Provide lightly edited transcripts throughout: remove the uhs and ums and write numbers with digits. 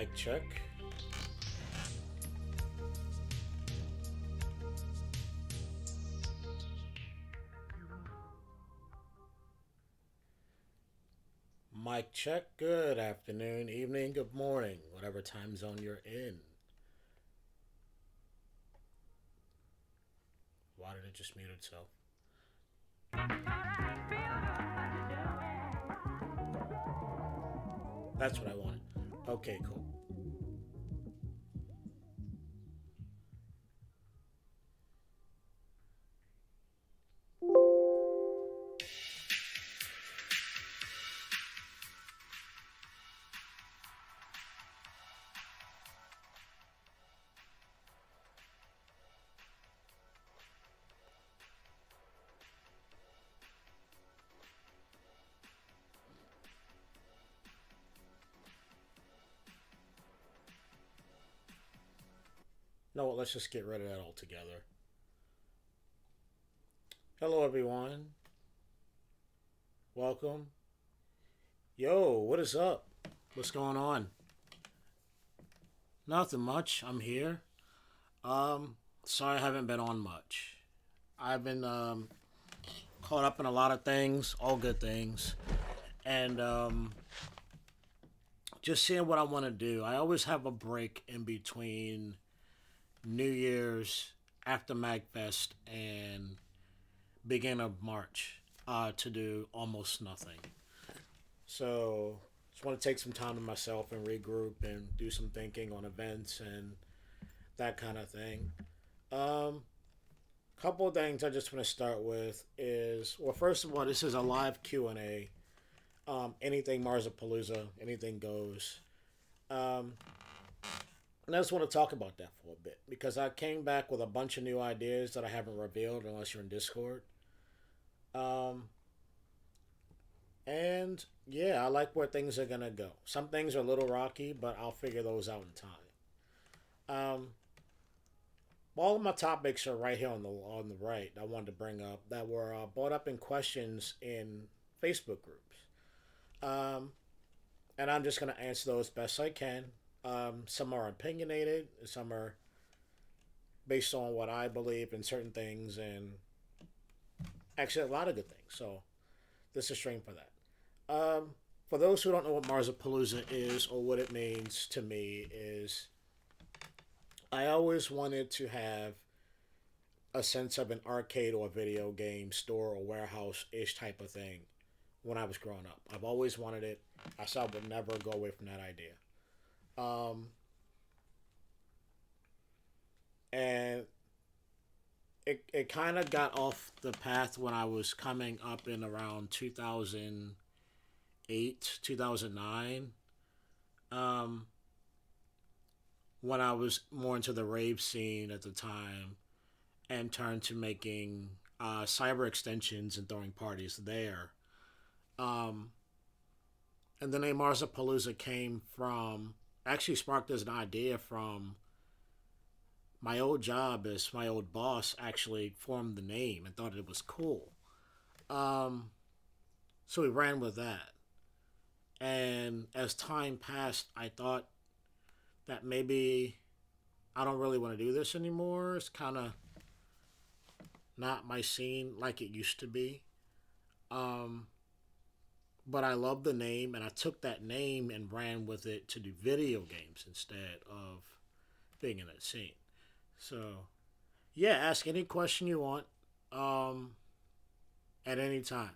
Mic check. Mic check. Good afternoon, evening, good morning, whatever time zone you're in. Why did it just mute itself? That's what I wanted. Okay, cool. No, let's just get rid of that altogether. Hello, everyone. Welcome. Yo, what is up? What's going on? Nothing much. I'm here. Um, Sorry I haven't been on much. I've been caught up in a lot of things, all good things, and just seeing what I want to do. I always have a break in between New Year's, after MagFest, and beginning of March to do almost nothing. So just want to take some time to myself and regroup and do some thinking on events and that kind of thing. Um, Couple of things I just want to start with is, well, first of all, this is a live Q&A. Anything Marsapalooza, anything goes. Um, and I just want to talk about that for a bit because I came back with a bunch of new ideas that I haven't revealed unless you're in Discord. Um, and yeah, I like where things are gonna go. Some things are a little rocky, but I'll figure those out in time. Um, all of my topics are right here on the right. I wanted to bring up that were brought up in questions in Facebook groups. Um, and I'm just gonna answer those best I can. Some are opinionated, some are based on what I believe in certain things, and actually a lot of good things. So this is stream for that. For those who don't know what Marsapalooza is or what it means to me is I always wanted to have a sense of an arcade or video game store or warehouse ish type of thing when I was growing up. I've always wanted it. I said I would never go away from that idea. Um, and it kind of got off the path when I was coming up in around 2008, 2009. Um, when I was more into the rave scene at the time and turned to making cyber extensions and throwing parties there. Um, and the name Marsapalooza came from, actually sparked as an idea from my old job as my old boss actually formed the name and thought it was cool. Um, so we ran with that. And as time passed, I thought that maybe I don't really want to do this anymore. It's kind of not my scene like it used to be. Um, but I love the name, and I took that name and ran with it to do video games instead of being in that scene. So, yeah, ask any question you want um, at any time.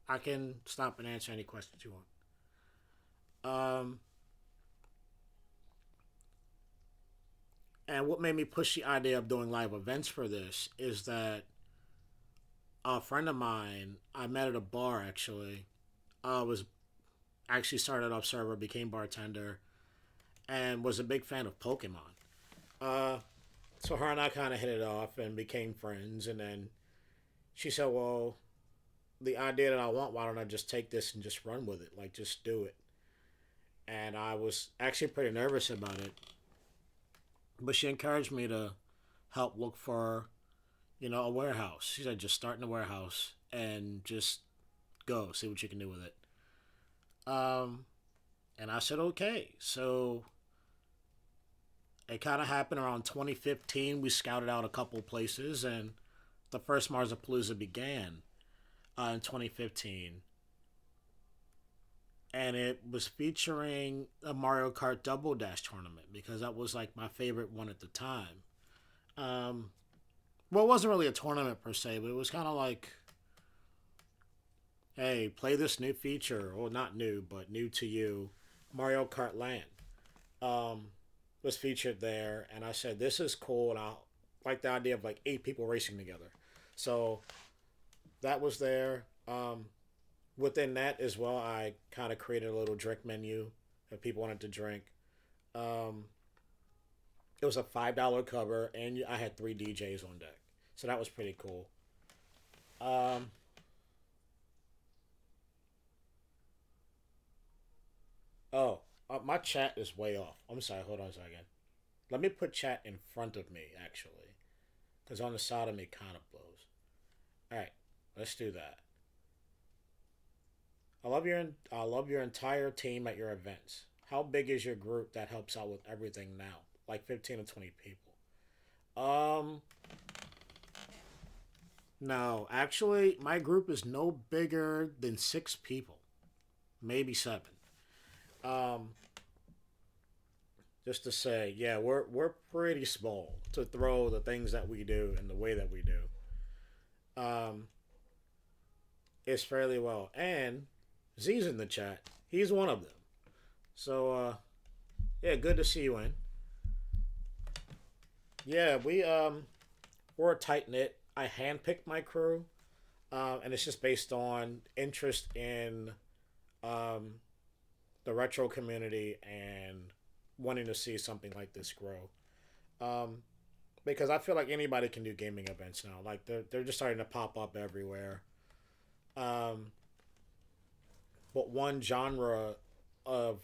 I can stop and answer any questions you want. And what made me push the idea of doing live events for this is that a friend of mine I met at a bar actually was actually started off server, became bartender, and was a big fan of Pokemon. Uh, so her and I kind of hit it off and became friends. And then she said, "Well, the idea that I want, why don't I just take this and just run with it? Like, just do it." And I was actually pretty nervous about it, but she encouraged me to help look for, a warehouse. She said, "Just start in a warehouse and just go, see what you can do with it." Um, and I said, "Okay." So It kind of happened around 2015. We scouted out a couple places, and the first Marsapalooza began in 2015. And it was featuring a Mario Kart Double Dash tournament because that was like my favorite one at the time. Um, well, it wasn't really a tournament per se, but it was kind of like, hey, play this new feature, or not new, but new to you, Mario Kart Land. Um, was featured there, and I said, this is cool, and I like the idea of like 8 people racing together. So that was there. Within that as well, I kind of created a little drink menu if people wanted to drink. Um, it was a $5 cover, and I had 3 DJs on deck, so that was pretty cool. Um, oh, my chat is way off. I'm sorry. Hold on a second. Let me put chat in front of me actually, because on the side of me kind of blows. All right, let's do that. I love your entire team at your events. How big is your group that helps out with everything now? Like 15 to 20 people. Um, no, actually, my group is no bigger than 6 people, maybe 7. Um, just to say, yeah, we're pretty small to throw the things that we do and the way that we do. Um, it's fairly well, and Z's in the chat. He's one of them. So, yeah, good to see you in. Yeah, we're a tight knit. I handpicked my crew, and it's just based on interest in um, the retro community and wanting to see something like this grow. Um, because I feel like anybody can do gaming events now. Like they're just starting to pop up everywhere. Um, but one genre of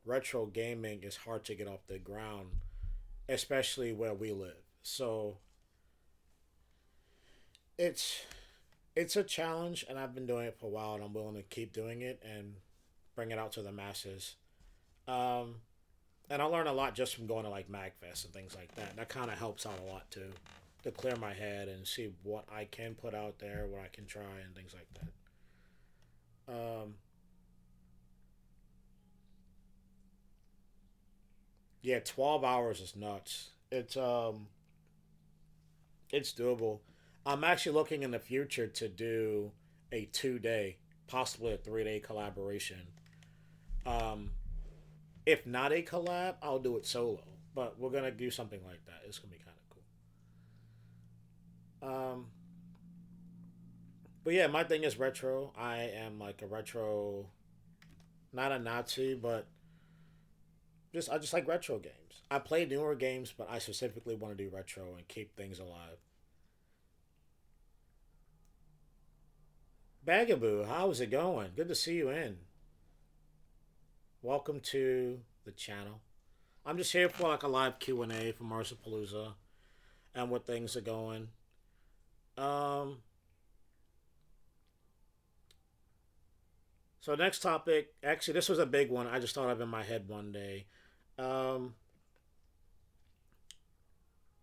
retro gaming is hard to get off the ground, especially where we live. So it's it's a challenge, and I've been doing it for a while, and I'm willing to keep doing it and bring it out to the masses. Um, and I learn a lot just from going to like Magfest and things like that. That kind of helps out a lot too, to clear my head and see what I can put out there, what I can try, and things like that. Yeah, 12 hours is nuts. It's doable. I'm actually looking in the future to do a 2 day, possibly a 3 day collaboration. Um, if not a collab, I'll do it solo. But we're gonna do something like that. It's gonna be kind of cool. But yeah, my thing is retro. I am like a retro, not a Nazi, but just I just like retro games. I play newer games, but I specifically want to do retro and keep things alive. Bagaboo, how's it going? Good to see you in. Welcome to the channel. I'm just here for like a live Q&A for Marsapalooza and what things are going. Um, so next topic, actually this was a big one. I just thought of in my head one day. Um,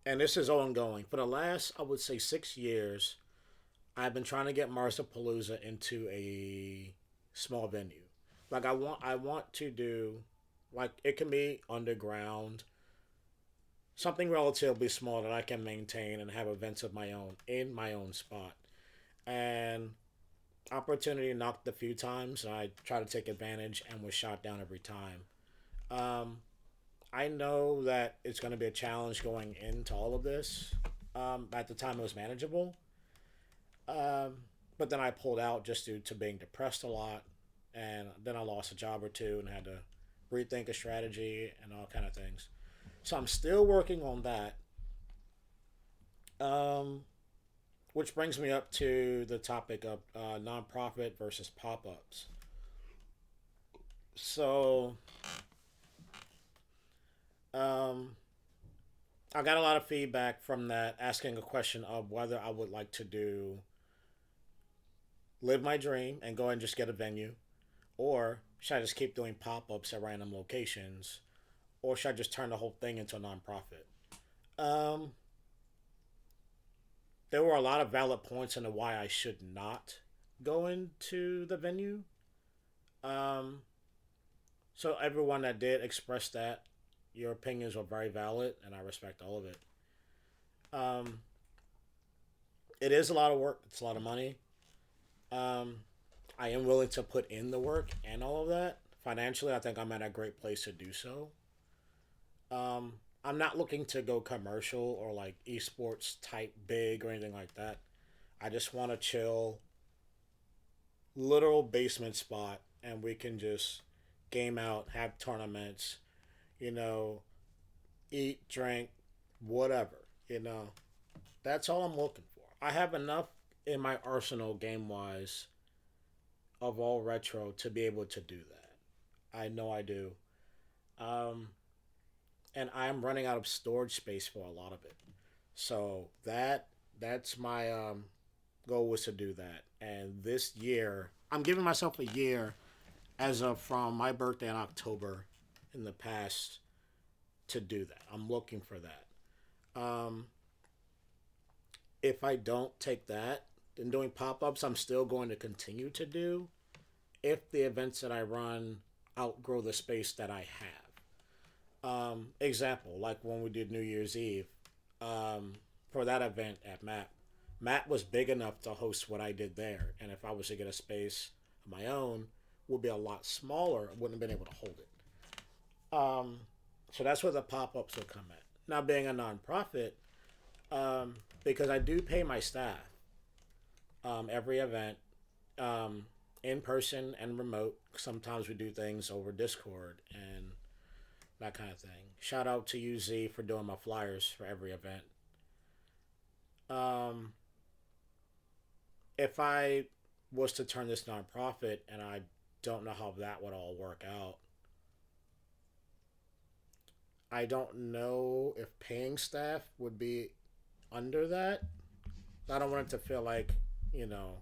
and this is ongoing. For the last, I would say 6 years, I've been trying to get Marsapalooza into a small venue. Like I want to do, like it can be underground, something relatively small that I can maintain and have events of my own in my own spot. And opportunity knocked a few times, and I tried to take advantage and was shot down every time. Um, I know that it's going to be a challenge going into all of this. At the time, it was manageable. Um, but then I pulled out just due to being depressed a lot, and then I lost a job or two and had to rethink a strategy and all kind of things. So I'm still working on that. Um, which brings me up to the topic of nonprofit versus pop ups. So um, I got a lot of feedback from that, asking a question of whether I would like to do live my dream and go and just get a venue, or should I just keep doing pop ups at random locations or should I just turn the whole thing into a nonprofit? Um, there were a lot of valid points into why I should not go into the venue. Um, so everyone that did express that, your opinions were very valid, and I respect all of it. Um, it is a lot of work. It's a lot of money. Um, I am willing to put in the work and all of that. Financially, I think I'm at a great place to do so. Um, I'm not looking to go commercial or like esports type big or anything like that. I just want to chill, literal basement spot, and we can just game out, have tournaments, you know, eat, drink, whatever. You know, that's all I'm looking for. I have enough in my arsenal game wise of all retro to be able to do that. I know I do. Um, and I'm running out of storage space for a lot of it. So that's my goal was to do that. And this year, I'm giving myself a year as of from my birthday in October in the past to do that. I'm looking for that. If I don't take that, then doing pop ups, I'm still going to continue to do if the events that I run outgrow the space that I have. Example, like when we did New Year's Eve, um, for that event at Matt was big enough to host what I did there. And if I was to get a space of my own, would be a lot smaller. I wouldn't have been able to hold it. Um, so that's where the pop ups will come at. Now, being a nonprofit, because I do pay my staff every event, um, in person and remote. Sometimes we do things over Discord and that kind of thing. Shout out to UZ for doing my flyers for every event. Um, if I was to turn this nonprofit, and I don't know how that would all work out, I don't know if paying staff would be under that. I don't want it to feel like, you know,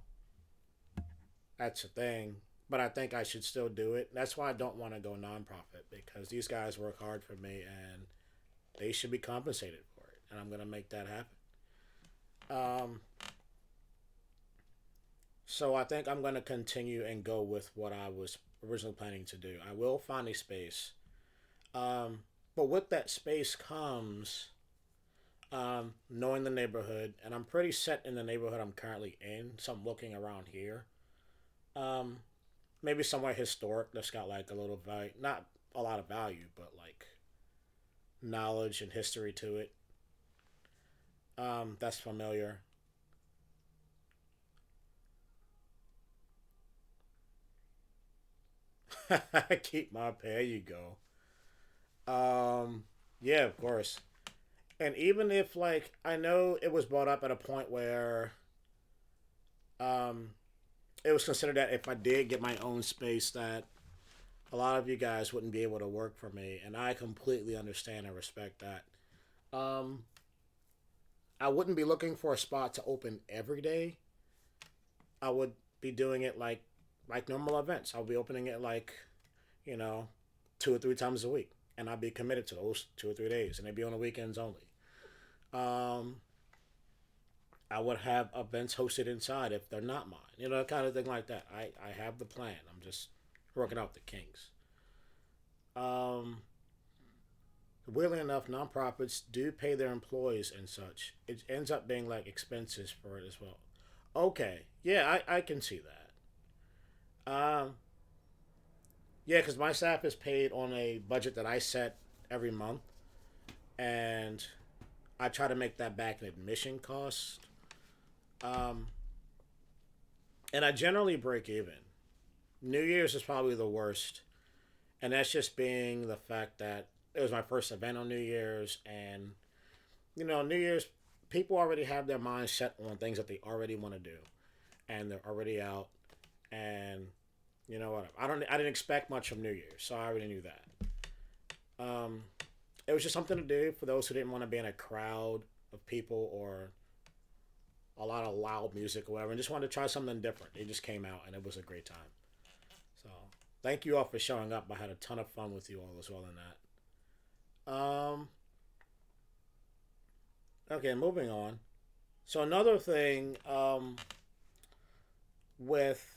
that's a thing. But I think I should still do it. That's why I don't want to go nonprofit because these guys work hard for me and they should be compensated for it. And I'm going to make that happen. Um, so I think I'm going to continue and go with what I was originally planning to do. I will find a space. Um, but with that space comes knowing the neighborhood. And I'm pretty set in the neighborhood I'm currently in. So I'm looking around here. Um, Maybe somewhere historic that's got like a little value, not a lot of value, but like knowledge and history to it. That's familiar. Keep my pay. There you go. Yeah, of course. And even if like I know it was brought up at a point where um, it was considered that if I did get my own space, that a lot of you guys wouldn't be able to work for me, and I completely understand and respect that. Um, I wouldn't be looking for a spot to open every day. I would be doing it like normal events. I'll be opening it like, you know, 2 or 3 times a week, and I'd be committed to those 2 or 3 days, and they'd be on the weekends only. Um, I would have events hosted inside if they're not mine, you know, kind of thing like that. I have the plan. I'm just working out the kinks. Um, Weirdly enough, nonprofits do pay their employees and such. It ends up being like expenses for it as well. Okay, yeah, I can see that. Yeah, because my staff is paid on a budget that I set every month, and I try to make that back in admission costs. Um, and I generally break even. New Year's is probably the worst, and that's just being the fact that it was my first event on New Year's, and you know, New Year's people already have their minds set on things that they already want to do, and they're already out, and you know what? I didn't expect much from New Year's, so I already knew that. Um, it was just something to do for those who didn't want to be in a crowd of people or a lot of loud music or whatever, and just wanted to try something different. It just came out, and it was a great time. So thank you all for showing up. I had a ton of fun with you all as well in that. Um, okay, moving on. So another thing with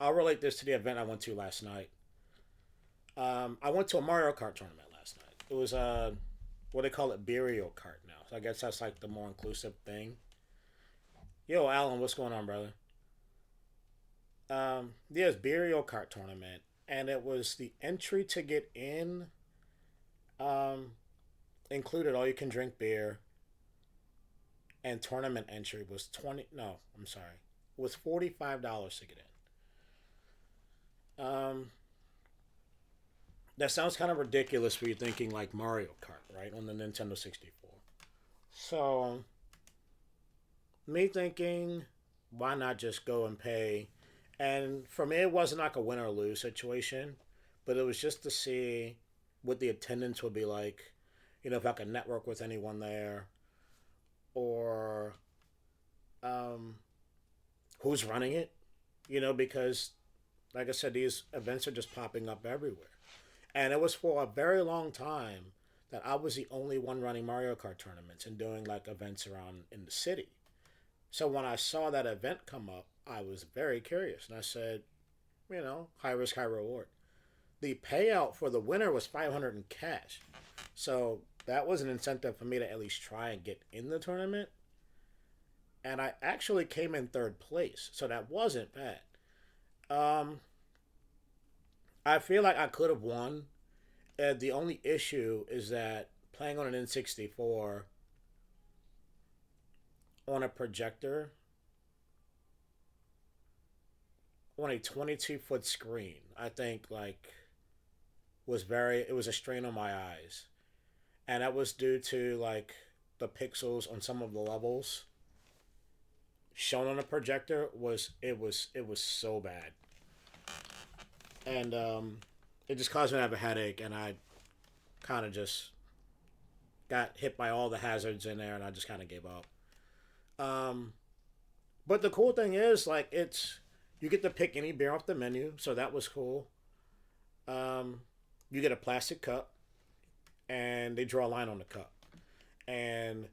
I'll relate this to the event I went to last night. I went to a Mario Kart tournament last night. It was what they call it, Burial Kart now. So I guess that's like the more inclusive thing. Yo, Alan, what's going on, brother? Yeah, it's Burial Kart tournament, and it was the entry to get in. Um, included all you can drink beer, and tournament entry was 20. No, I'm sorry, it was $45 to get in. That sounds kind of ridiculous for you thinking like Mario Kart, right, on the Nintendo 64. So me thinking, why not just go and pay? And for me, it wasn't like a win or lose situation, but it was just to see what the attendance would be like. If I could network with anyone there, or um, who's running it. Because like I said, these events are just popping up everywhere. And it was for a very long time that I was the only one running Mario Kart tournaments and doing like events around in the city. So when I saw that event come up, I was very curious, and I said, high risk, high reward. The payout for the winner was 500 in cash, so that was an incentive for me to at least try and get in the tournament. And I actually came in third place, so that wasn't bad. Um, I feel like I could have won. The only issue is that playing on an N64 on a projector on a 22-foot screen, I think like it was a strain on my eyes, and that was due to like the pixels on some of the levels shown on the projector was so bad, and it just caused me to have a headache, and I kind of just got hit by all the hazards in there, and I just kind of gave up. Um, but the cool thing is, like, you get to pick any beer off the menu, so that was cool. Um, you get a plastic cup, and they draw a line on the cup, and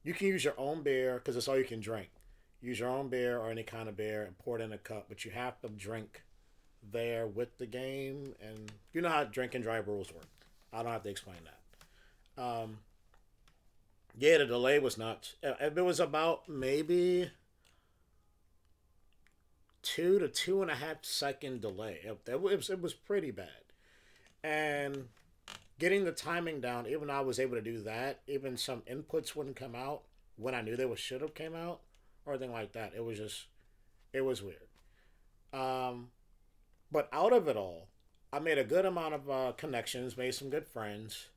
you can use your own beer because it's all you can drink. Use your own beer or any kind of beer and pour it in a cup, but you have to drink there with the game, and you know how drink and drive rules work. I don't have to explain that. Yeah, the delay was nuts. It was about maybe 2 to 2.5 second delay. It was pretty bad, and getting the timing down. Even though I was able to do that, even some inputs wouldn't come out when I knew they should have came out or anything like that. It was weird. Um, but out of it all, I made a good amount of connections, made some good friends.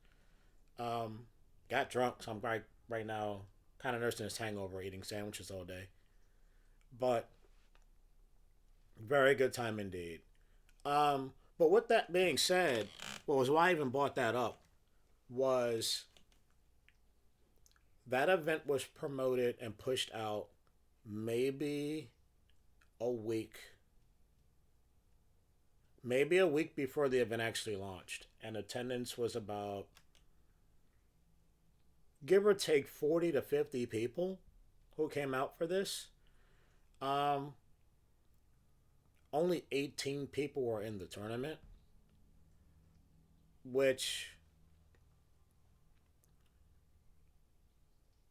Um, got drunk, so I'm right now kind of nursing this hangover, eating sandwiches all day. But very good time indeed. But with that being said, what was why I even brought that up was that event was promoted and pushed out maybe a week, maybe a week before the event actually launched, and attendance was about give or take 40 to 50 people who came out for this. Um, Only 18 people were in the tournament, which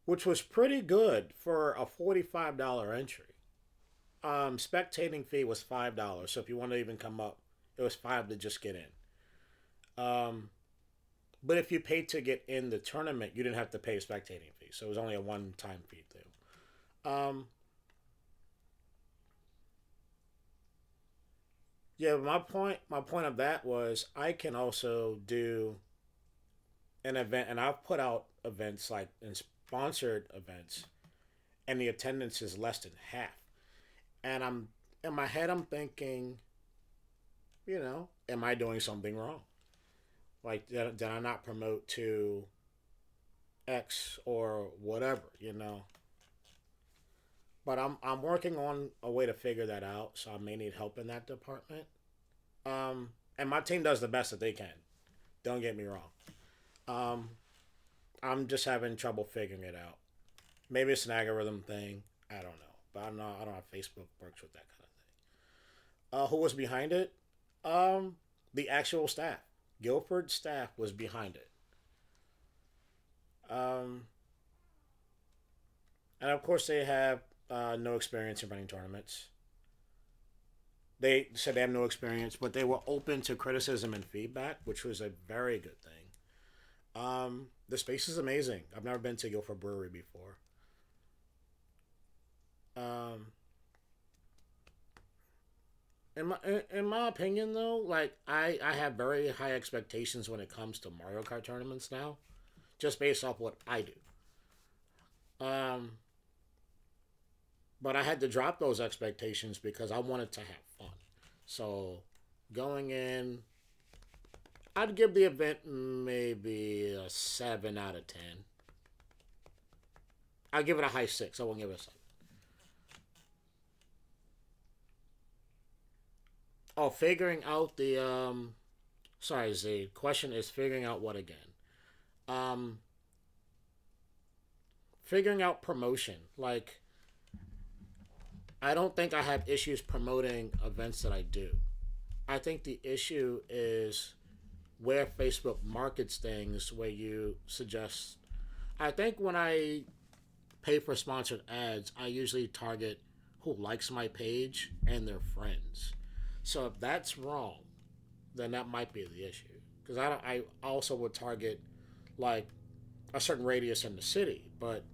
was pretty good for a $45 entry. Spectating fee was $5, so if you want to even come up, it was five to just get in. But if you paid to get in the tournament, you didn't have to pay a spectating fee, so it was only a one-time fee too. Yeah, my point of that was I can also do an event, and I've put out events like in sponsored events, and the attendance is less than half. And I'm in my head, I'm thinking, am I doing something wrong? Like, did I not promote to X or whatever? But I'm working on a way to figure that out, so I may need help in that department. and my team does the best that they can. Don't get me wrong. Um, I'm just having trouble figuring it out. Maybe it's an algorithm thing. I don't know, but I don't know. I don't know how Facebook works with that kind of thing. Who was behind it? Um, the actual staff. Guilford staff was behind it. Um, and of course they have no experience in running tournaments. They said they have no experience, but they were open to criticism and feedback, which was a very good thing. The space is amazing. I've never been to Guilford Brewery before. Um, in my opinion, though, like I have very high expectations when it comes to Mario Kart tournaments now, just based off what I do. Um, but I had to drop those expectations because I wanted to have fun. So going in, I'd give the event maybe a 7 out of 10. I'd give it a high six. I won't give it a seven. Oh, figuring out the Sorry, Z. Question is figuring out what again? Um, Figuring out promotion. Like, I don't think I have issues promoting events that I do. I think the issue is where Facebook markets things, where you suggest. I think when I pay for sponsored ads, I usually target who likes my page and their friends. So if that's wrong, then that might be the issue. Because I also would target like a certain radius in the city, but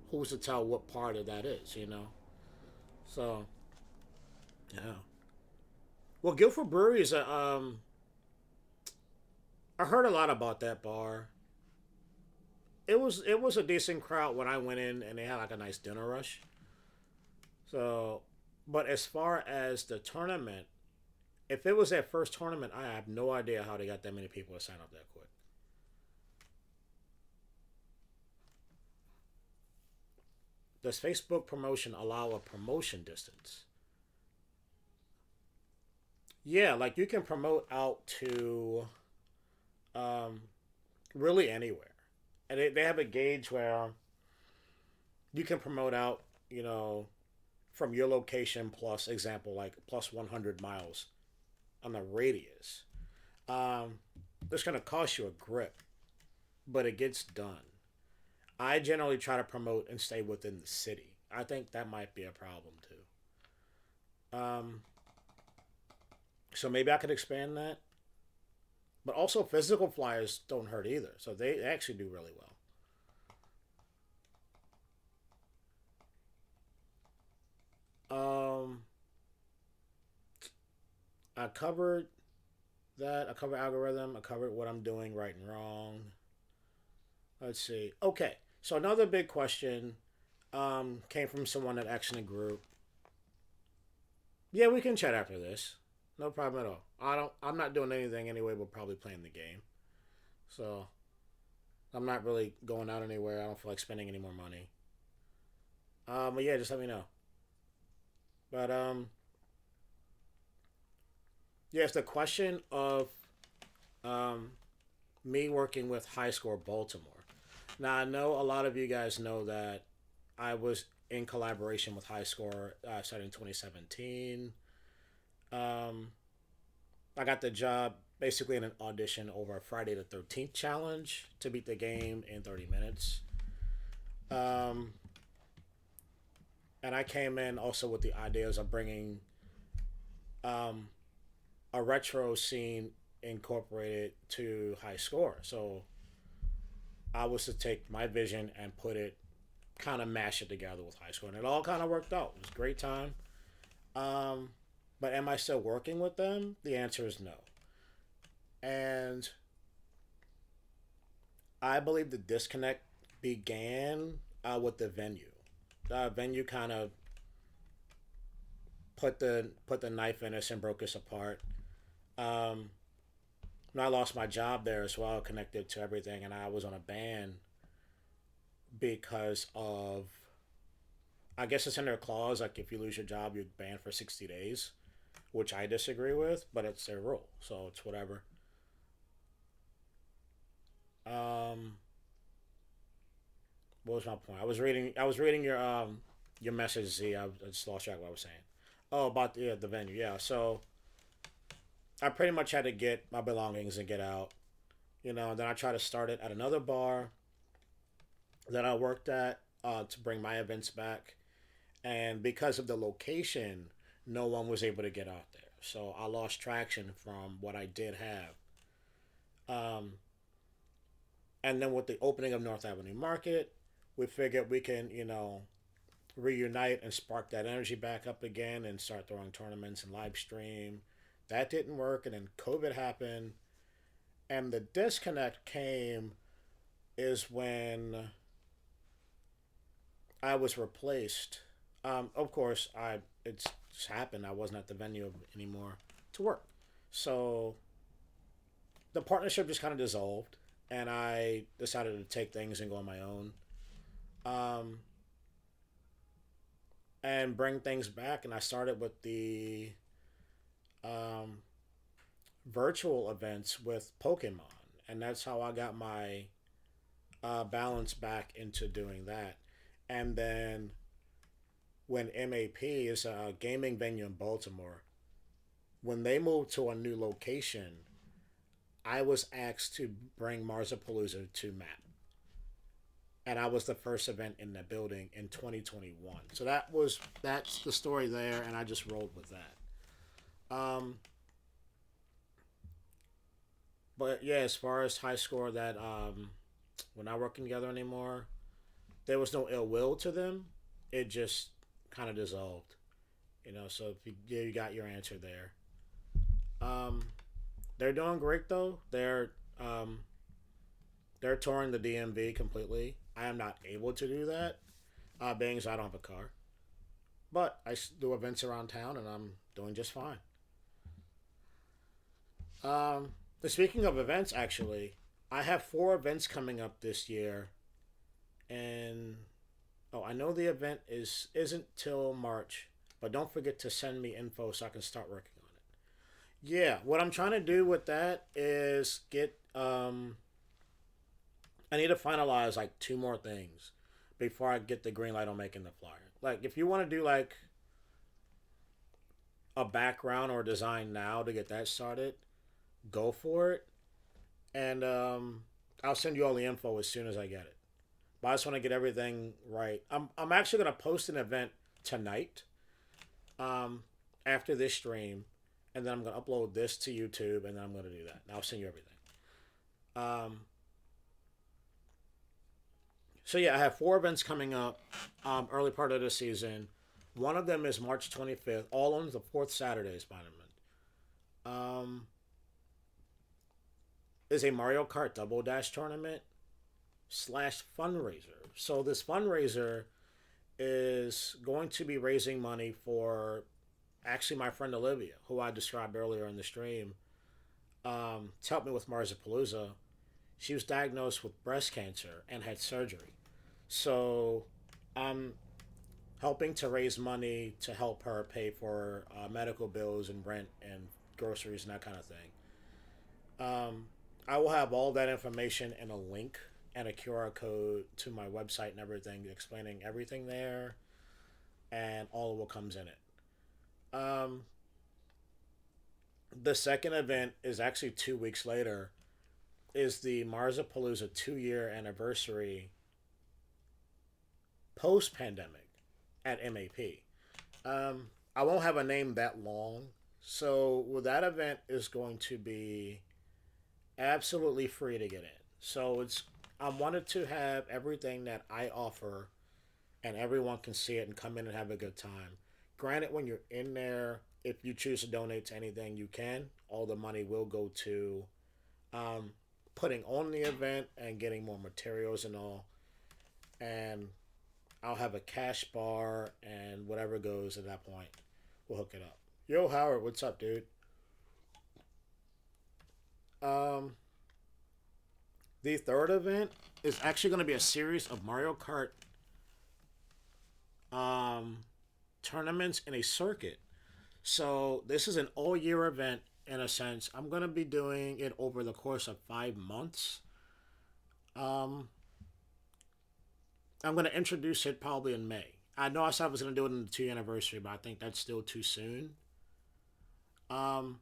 who's to tell what part of that is, you know? So yeah. Well, Guilford Brewery is a I heard a lot about that bar. It was a decent crowd when I went in, and they had like a nice dinner rush. So, but as far as the tournament, if it was their first tournament, I have no idea how they got that many people to sign up that quick. Does Facebook promotion allow a promotion distance? Yeah, like you can promote out to um, really anywhere, and they have a gauge where you can promote out, you know, from your location plus example like plus 100 miles on the radius. Um, it's gonna cost you a grip, but it gets done. I generally try to promote and stay within the city. I think that might be a problem too. Um, so maybe I could expand that. But also, physical flyers don't hurt either. So they actually do really well. I covered that. I covered algorithm. I covered what I'm doing right and wrong. Let's see. Okay. So another big question came from someone at Action and Group. Yeah, we can chat after this. No problem at all. I'm not doing anything anyway, but probably playing the game. So I'm not really going out anywhere. I don't feel like spending any more money. But yeah, just let me know. But yeah, it's the question of um, me working with High Score Baltimore. Now I know a lot of you guys know that I was in collaboration with High Score starting in 2017. Um, I got the job basically in an audition over a Friday the 13th challenge to beat the game in 30 minutes. Um, and I came in also with the ideas of bringing um, a retro scene incorporated to High Score. So I was to take my vision and put it, kind of mash it together with High Score, and it all kind of worked out. It was a great time. Um, but am I still working with them? The answer is no. And I believe the disconnect began with the venue. The venue kind of put the knife in us and broke us apart. Um, and I lost my job there as well, connected to everything, and I was on a ban because of. I guess it's in their clause, like if you lose your job, you're banned for 60 days, which I disagree with, but it's their rule, so it's whatever. Um, what was my point? I was reading your message. Z. I just lost track of what I was saying. Oh, about the venue. Yeah. So I pretty much had to get my belongings and get out. Then I tried to start it at another bar that I worked at to bring my events back, and because of the location, no one was able to get out there. So I lost traction from what I did have. Um, and then with the opening of North Avenue Market, we figured we can, reunite and spark that energy back up again and start throwing tournaments and live stream. That didn't work, and then COVID happened, and the disconnect came is when I was replaced. Of course, it's just happened. I wasn't at the venue anymore to work, so the partnership just kind of dissolved, and I decided to take things and go on my own, um, and bring things back. And I started with the um, virtual events with Pokemon, and that's how I got my balance back into doing that. And then when MAP is a gaming venue in Baltimore, when they moved to a new location, I was asked to bring Marsapalooza to MAP. And I was the first event in the building in 2021. So that's the story there, and I just rolled with that. But yeah, as far as high score, that we're not working together anymore. There was no ill will to them. It just kind of dissolved. So if you got your answer there. Um, they're doing great though. They're touring the DMV completely. I am not able to do that, being as I don't have a car. But I do events around town, and I'm doing just fine. Um, Speaking of events, actually, I have four events coming up this year, and oh, I know the event isn't till March, but don't forget to send me info so I can start working on it. Yeah, what I'm trying to do with that is get I need to finalize like two more things before I get the green light on making the flyer. Like if you want to do like a background or design now to get that started, go for it. And I'll send you all the info as soon as I get it. But I just want to get everything right. I'm actually gonna post an event tonight, um, after this stream, and then I'm gonna upload this to YouTube, and then I'm gonna do that. And I'll send you everything. Um, so yeah, I have four events coming up, early part of the season. One of them is March 25th, all on the fourth Saturday, Spider Man. Is a Mario Kart Double Dash tournament slash fundraiser. So this fundraiser is going to be raising money for actually my friend Olivia, who I described earlier in the stream, to help me with Marsapalooza. She was diagnosed with breast cancer and had surgery. So I'm helping to raise money to help her pay for medical bills and rent and groceries and that kind of thing. I will have all that information in a link and a QR code to my website and everything, explaining everything there, and all of what comes in it. Um, the second event is actually 2 weeks later. Is the Marsapalooza 2 year anniversary post pandemic at MAP. I won't have a name that long, so well, that event is going to be absolutely free to get in. So I wanted to have everything that I offer, and everyone can see it and come in and have a good time. Granted, when you're in there, if you choose to donate to anything, you can. All the money will go to um, putting on the event and getting more materials and all. And I'll have a cash bar, and whatever goes at that point, we'll hook it up. Yo, Howard, what's up, dude? Um, the third event is actually going to be a series of Mario Kart um, tournaments in a circuit. So this is an all year event in a sense. I'm gonna be doing it over the course of 5 months. Um, I'm gonna introduce it probably in May. I know I said I was gonna do it in the 2 anniversary, but I think that's still too soon. Um,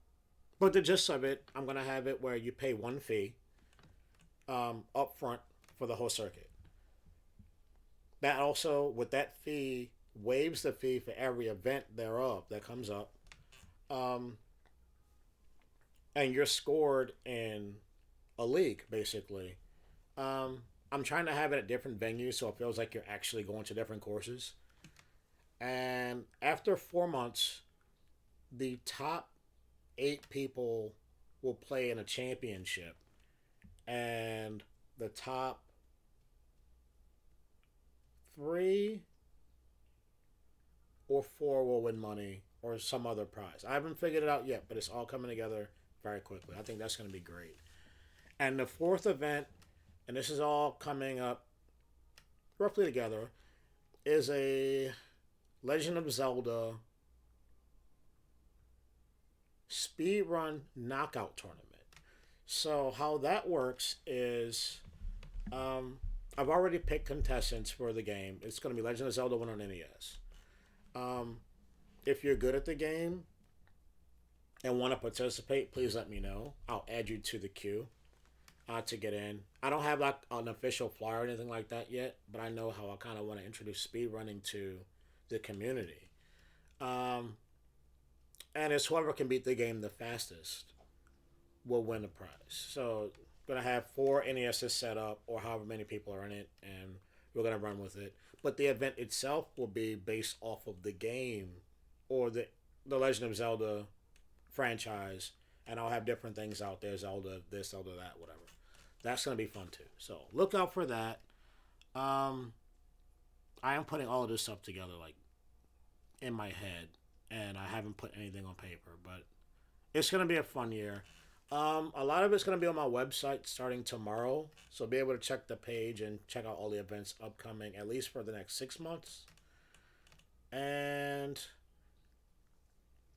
but the gist of it, I'm gonna have it where you pay one fee up front for the whole circuit. That also, with that fee, waives the fee for every event thereof that comes up. Um, and you're scored in a league, basically. Um, I'm trying to have it at different venues so it feels like you're actually going to different courses. And after 4 months, the top 8 people will play in a championship, and the top three or four will win money or some other prize. I haven't figured it out yet, but it's all coming together very quickly. I think that's going to be great. And the fourth event, and this is all coming up roughly together, is a Legend of Zelda speedrun knockout tournament. So how that works is, um, I've already picked contestants for the game. It's going to be Legend of Zelda 1 on NES. Um, if you're good at the game and want to participate, please let me know. I'll add you to the queue to get in. I don't have like an official flyer or anything like that yet, but I know how I kind of want to introduce speedrunning to the community. Um, and it's whoever can beat the game the fastest will win the prize. So gonna have 4 NESs set up, or however many people are in it, and we're gonna run with it. But the event itself will be based off of the game or the Legend of Zelda franchise, and I'll have different things out there: Zelda this, Zelda that, whatever. That's gonna be fun too. So look out for that. Um, I am putting all of this stuff together like in my head, and I haven't put anything on paper, but it's gonna be a fun year. A lot of it's gonna be on my website starting tomorrow, so be able to check the page and check out all the events upcoming at least for the next 6 months. And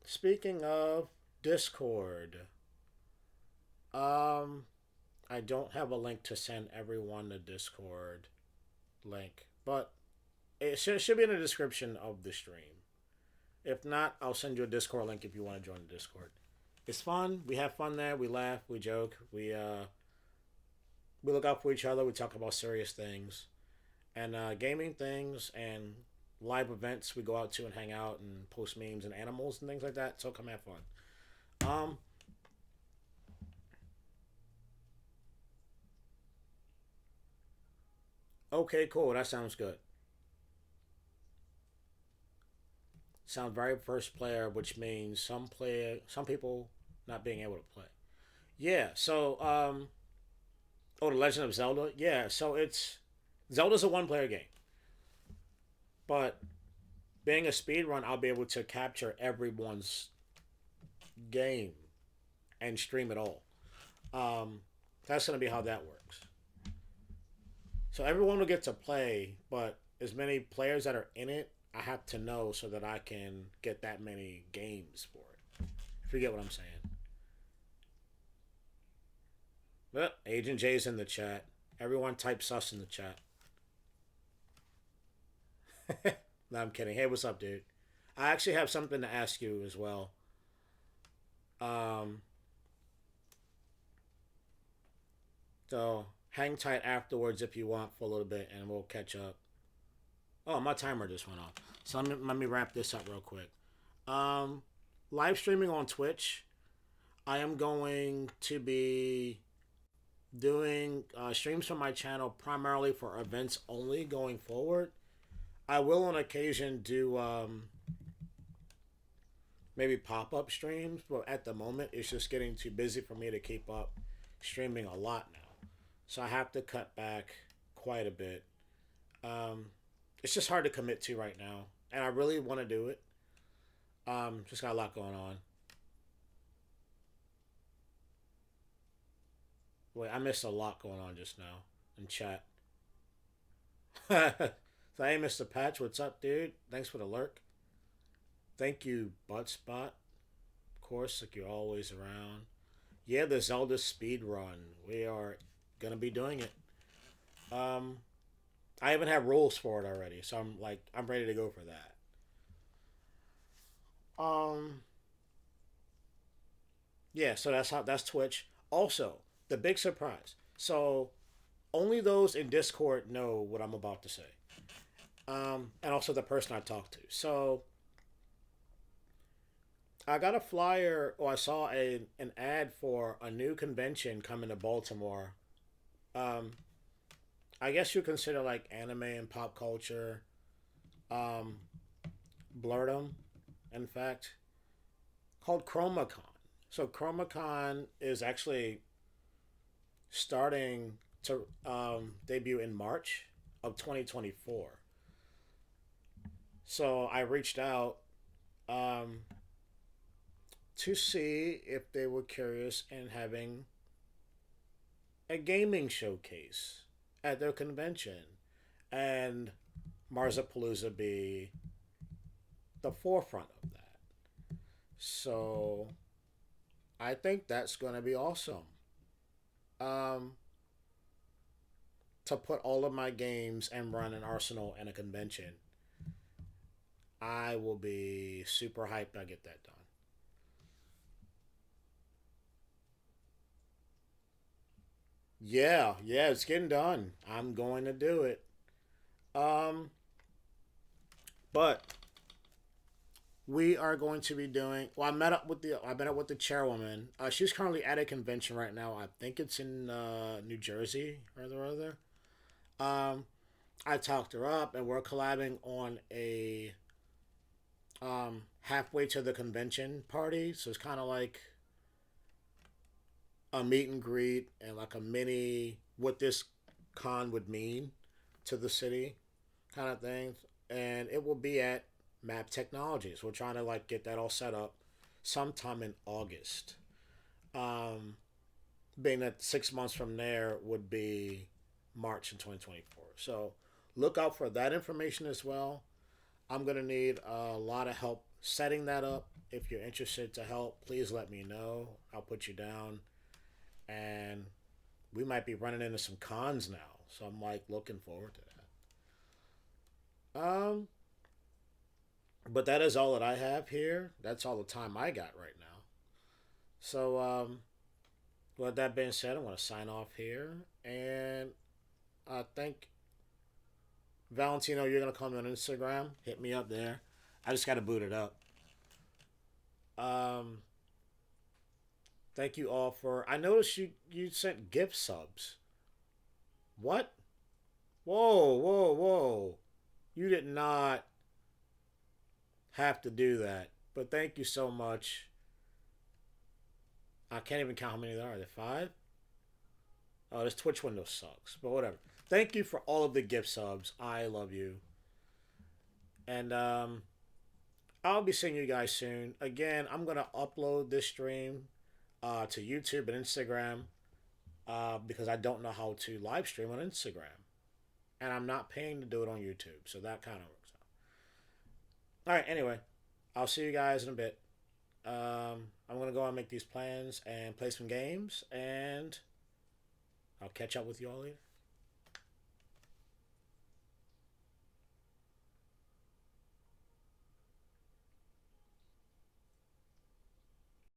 speaking of Discord, um, I don't have a link to send everyone the Discord link, but it should be in the description of the stream. If not, I'll send you a Discord link if you want to join the Discord. It's fun. We have fun there. We laugh. We joke. We look out for each other. We talk about serious things and gaming things and live events. We go out to and hang out and post memes and animals and things like that. So come have fun. Um. Okay. Cool. That sounds good. Sound very first player, which means some people not being able to play. Yeah. So oh, the Legend of Zelda. Yeah. So Zelda's a one-player game, but being a speed run, I'll be able to capture everyone's game and stream it all. Um, that's gonna be how that works. So everyone will get to play, but as many players that are in it, I have to know so that I can get that many games for it. If you get what I'm saying. But Agent J's in the chat. Everyone type sus in the chat. No, I'm kidding. Hey, what's up, dude? I actually have something to ask you as well. Um, so hang tight afterwards if you want for a little bit, and we'll catch up. Oh, my timer just went off. So let me wrap this up real quick. Um, Live streaming on Twitch. I am going to be doing streams from my channel primarily for events only going forward. I will on occasion do maybe pop up streams, but at the moment it's just getting too busy for me to keep up streaming a lot now. So I have to cut back quite a bit. Um, it's just hard to commit to right now, and I really want to do it. Just got a lot going on. Wait, I missed a lot going on just now in chat. So hey, Mr. Patch, what's up, dude? Thanks for the lurk. Thank you, Butt Spot. course, like you're always around. Yeah, the Zelda speed run. We are gonna be doing it. Um, I even have rules for it already, so I'm ready to go for that. Um, yeah, so that's Twitch. Also, the big surprise. So only those in Discord know what I'm about to say. And also the person I talked to. So I got a flyer, or I saw an ad for a new convention coming to Baltimore. Um, I guess you consider like anime and pop culture, um, blurredom, in fact, called ChromaCon. So ChromaCon is actually starting to debut in March of 2024. So I reached out um, to see if they were curious in having a gaming showcase at their convention, and Marsapalooza be the forefront of that. So I think that's going to be awesome. Um, to put all of my games and run an arsenal and a convention, I will be super hyped I get that done. Yeah, yeah, it's getting done. I'm going to do it. Um, but we are going to be doing. Well, I met up with the chairwoman. She's currently at a convention right now. I think it's in New Jersey or the other. Um, I talked her up, and we're collabing on a halfway to the convention party. So it's kind of like a meet and greet and like a mini what this con would mean to the city kind of thing. And it will be at Map Technologies. We're trying to like get that all set up sometime in August. Um, being that 6 months from there would be March in 2024. So look out for that information as well. I'm going to need a lot of help setting that up. If you're interested to help, please let me know. I'll put you down. And we might be running into some cons now. So I'm like looking forward to that. But that is all that I have here. That's all the time I got right now. So, with that being said, I want to sign off here. And I think, Valentino, you're going to call me on Instagram. Hit me up there. I just got to boot it up. Um, thank you all for. I noticed you sent gift subs. What? Whoa, whoa, whoa. You did not have to do that. But thank you so much. I can't even count how many there are. There five? Oh, this Twitch window sucks. But whatever. Thank you for all of the gift subs. I love you. And I'll be seeing you guys soon. Again, I'm gonna upload this stream to YouTube and Instagram because I don't know how to live stream on Instagram, and I'm not paying to do it on YouTube, so that kind of works out. All right. Anyway, I'll see you guys in a bit. I'm gonna go and make these plans and play some games, and I'll catch up with you all later.